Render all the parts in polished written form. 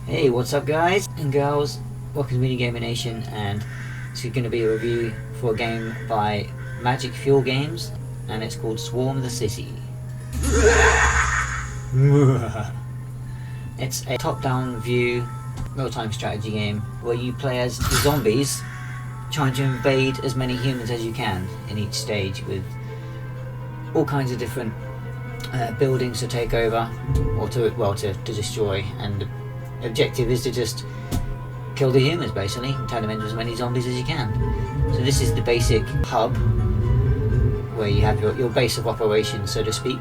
Hey, what's up guys and girls? Welcome to Mini Gamer Nation, and this is going to be a review for a game by Magic Fuel Games, and it's called Swarm the City. It's a top-down view, real-time strategy game where you play as the zombies trying to invade as many humans as you can in each stage, with all kinds of different buildings to take over or to destroy, and the objective is to just kill the humans basically and turn them into as many zombies as you can. So this is the basic hub where you have your base of operations, so to speak.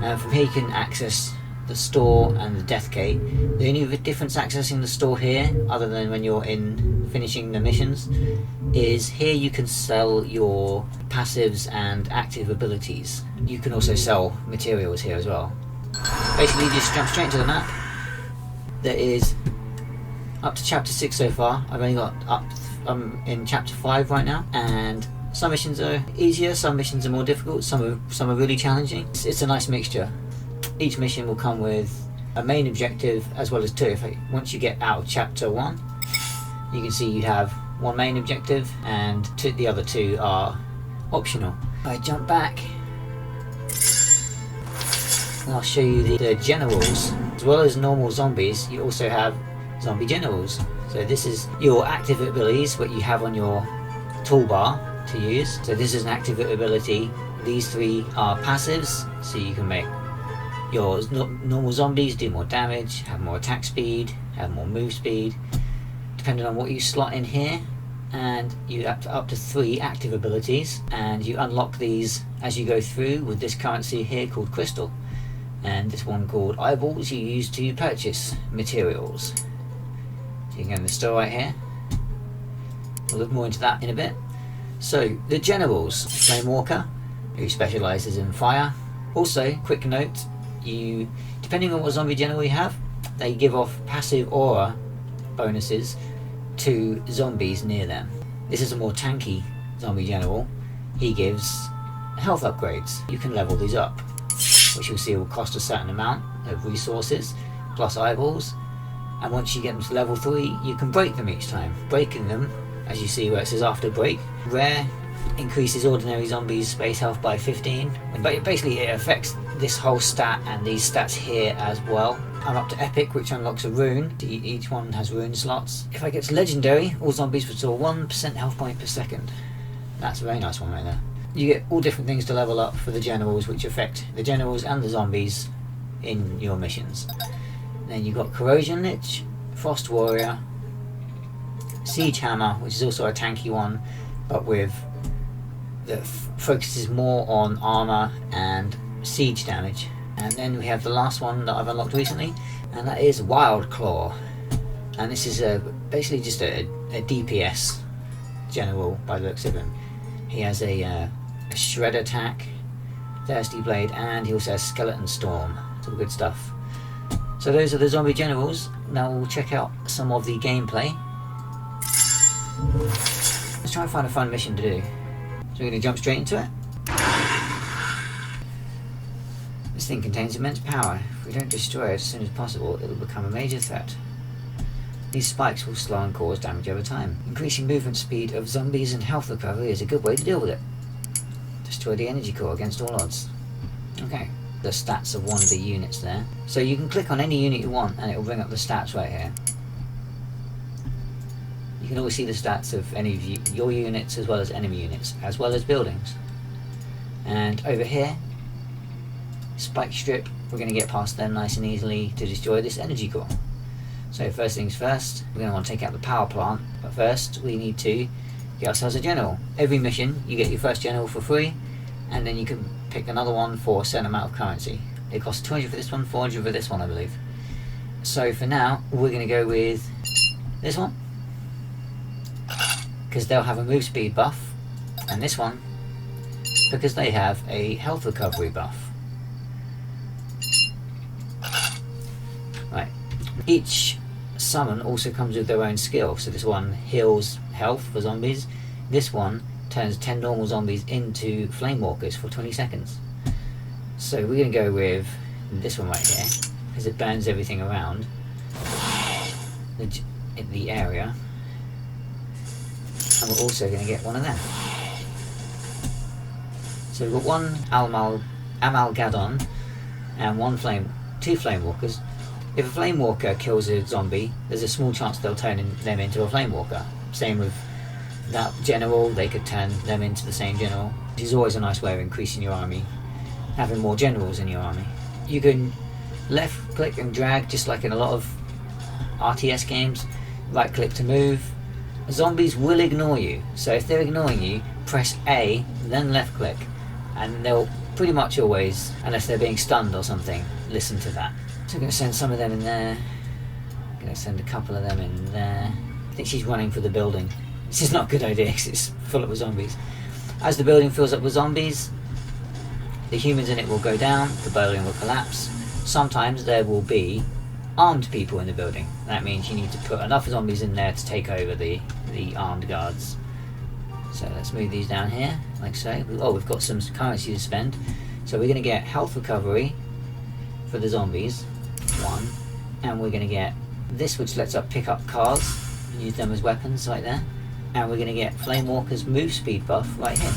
From here you can access the store and the death gate. The only difference accessing the store here, other than when you're in finishing the missions, is here you can sell your passives and active abilities. You can also sell materials here as well. Basically you just jump straight into the map. There is up to chapter 6 so far. I've only got up in chapter 5 right now, and some missions are easier, some missions are more difficult, some are really challenging. It's a nice mixture. Each mission will come with a main objective as well as two. Once you get out of chapter 1, you can see you have one main objective and the other two are optional. I jump back and I'll show you the generals. As well as normal zombies, you also have zombie generals. So this is your active abilities, what you have on your toolbar to use. So this is an active ability. These three are passives, so you can make your normal zombies do more damage, have more attack speed, have more move speed, depending on what you slot in here. And you have up to 3 active abilities, and you unlock these as you go through with this currency here called crystal, and this one called eyeballs you use to purchase materials. So you can go in the store right here. We'll look more into that in a bit. So the generals, Flame Walker, who specialises in fire. Also, quick note, depending on what zombie general you have, they give off passive aura bonuses to zombies near them. This is a more tanky zombie general. He gives health upgrades. You can level these up, which you'll see will cost a certain amount of resources plus eyeballs, and once you get them to level 3 you can break them each time. Breaking them, as you see where it says after break, rare, increases ordinary zombies base health by 15, but basically it affects this whole stat and these stats here as well. I'm up to epic, which unlocks a rune. Each one has rune slots. If I get to legendary, all zombies restore 1% health point per second. That's a very nice one right there. You get all different things to level up for the generals, which affect the generals and the zombies in your missions. Then you've got Corrosion Lich, Frost Warrior, Siege Hammer, which is also a tanky one, but that focuses more on armor and siege damage. And then we have the last one that I've unlocked recently, and that is Wild Claw. And this is basically just a DPS general by the looks of him. He has a shred attack, Thirsty Blade, and he also has Skeleton Storm. Some good stuff. So those are the zombie generals. Now we'll check out some of the gameplay. Let's try and find a fun mission to do. So we're going to jump straight into it. This thing contains immense power. If we don't destroy it as soon as possible, it will become a major threat. These spikes will slow and cause damage over time. Increasing movement speed of zombies and health recovery is a good way to deal with it. Destroy the energy core against all odds. Okay, the stats of one of the units there. So you can click on any unit you want and it will bring up the stats right here. You can always see the stats of any of your units as well as enemy units, as well as buildings. And over here, spike strip, we're going to get past them nice and easily to destroy this energy core. So first things first, we're going to want to take out the power plant, but first we need to get ourselves a general. Every mission you get your first general for free, and then you can pick another one for a certain amount of currency. It costs 200 for this one, 400 for this one I believe. So for now we're going to go with this one, because they'll have a move speed buff, and this one because they have a health recovery buff. Right. Each summon also comes with their own skill. So this one heals health for zombies. This one turns 10 normal zombies into flame walkers for 20 seconds. So we're going to go with this one right here, because it burns everything around. the area, and we're also going to get one of them. So we've got one Amalgadon and two Flame Walkers. If a Flame Walker kills a zombie, there's a small chance they'll turn them into a Flame Walker. Same with that general, they could turn them into the same general, which is always a nice way of increasing your army, having more generals in your army. You can left click and drag just like in a lot of RTS games, right click to move. Zombies will ignore you, so if they're ignoring you, press A, then left click, and they'll pretty much always, unless they're being stunned or something, listen to that. So I'm going to send some of them in there, I'm going to send a couple of them in there. I think she's running for the building. This is not a good idea because it's full up with zombies. As the building fills up with zombies, the humans in it will go down, the building will collapse. Sometimes there will be armed people in the building. That means you need to put enough zombies in there to take over the armed guards. So let's move these down here, like so. Oh, we've got some currency to spend. So we're going to get health recovery for the zombies, 1. And we're going to get this, which lets us pick up cars and use them as weapons right there. And we're going to get Flame Walker's move speed buff right here.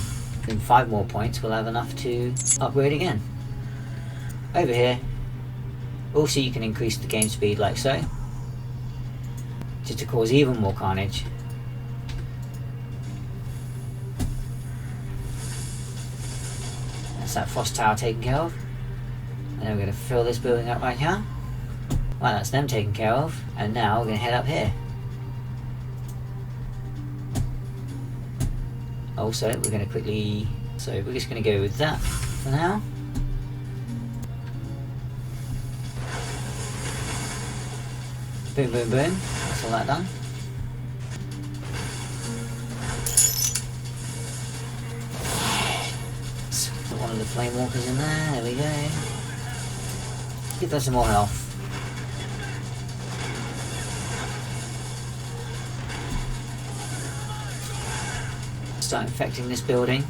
In 5 more points we'll have enough to upgrade again. Over here, also you can increase the game speed like so, just to cause even more carnage. That's that frost tower taken care of. And then we're going to fill this building up right here. Well, that's them taken care of. And now we're going to head up here. Also, we're going to quickly, so we're just going to go with that for now. Boom, boom, boom. That's all that done. Let's put one of the Flame Walkers in there. There we go. Give them some more health. Start infecting this building.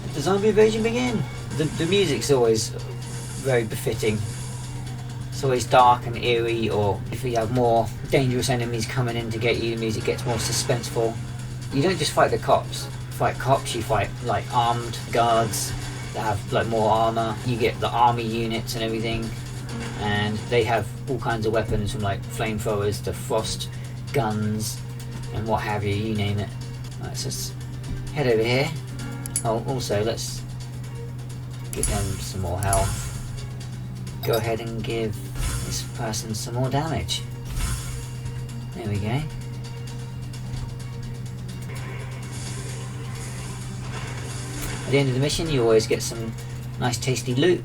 Let the zombie invasion begin. The music's always very befitting. It's always dark and eerie, or if you have more dangerous enemies coming in to get you, the music gets more suspenseful. You don't just fight the cops. You fight like armed guards that have like more armor. You get the army units and everything, and they have all kinds of weapons from like flamethrowers to frost guns and what have you, you name it. Right, so let's head over here. Oh, also let's give them some more health. Go ahead and give this person some more damage. There we go. At the end of the mission you always get some nice tasty loot,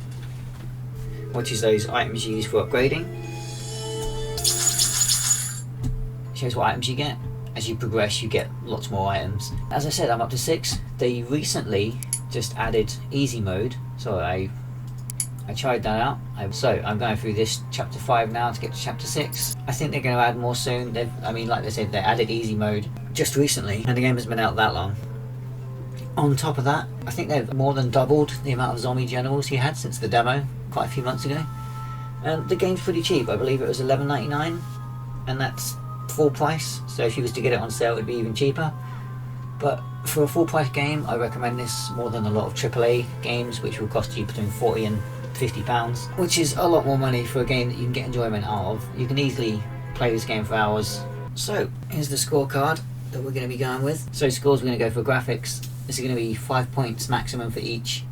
which is those items used for upgrading. Shows what items you get. As you progress you get lots more items. As I said, I'm up to 6. They recently just added easy mode, so I tried that out. So I'm going through this chapter 5 now to get to chapter 6. I think they're going to add more soon. Like they said, they added easy mode just recently, and the game hasn't been out that long. On top of that, I think they've more than doubled the amount of zombie generals you had since the demo quite a few months ago. And the game's pretty cheap. I believe it was $11.99, and that's full price, so if you was to get it on sale it would be even cheaper. But for a full price game I recommend this more than a lot of AAA games, which will cost you between £40 and £50, which is a lot more money for a game that you can get enjoyment out of. You can easily play this game for hours. So here's the scorecard that we're going to be going with. So scores, we're going to go for graphics. This is going to be 5 points maximum for each,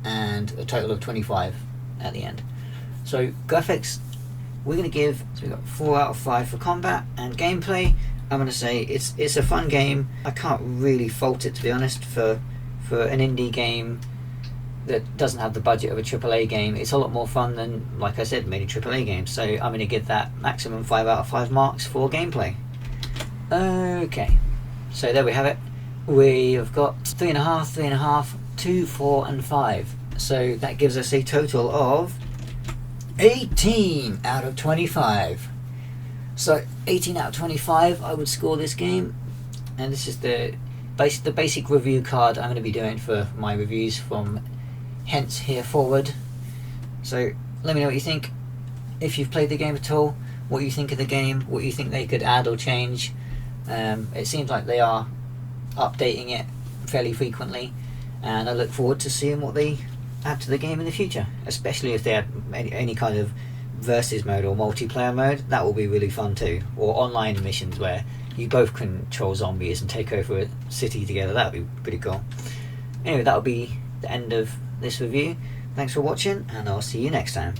and a total of 25 at the end. So graphics, we're going to give, so we've got 4 out of 5 for combat and gameplay. I'm going to say it's a fun game. I can't really fault it, to be honest, for an indie game that doesn't have the budget of a AAA game. It's a lot more fun than, like I said, many AAA games. So I'm going to give that maximum 5 out of 5 marks for gameplay. Okay, so there we have it. We have got 3.5, 3.5, 2, 4 and 5. So that gives us a total of 18 out of 25. So 18 out of 25 I would score this game, and this is the basic review card I'm going to be doing for my reviews from hence here forward. So let me know what you think. if you've played the game at all, what you think of the game, what you think they could add or change. It seems like they are updating it fairly frequently, and I look forward to seeing what they add to the game in the future, especially if they add any kind of versus mode or multiplayer mode. That will be really fun too, or online missions where you both control zombies and take over a city together. That would be pretty cool. Anyway, that will be the end of this review. Thanks for watching, and I'll see you next time.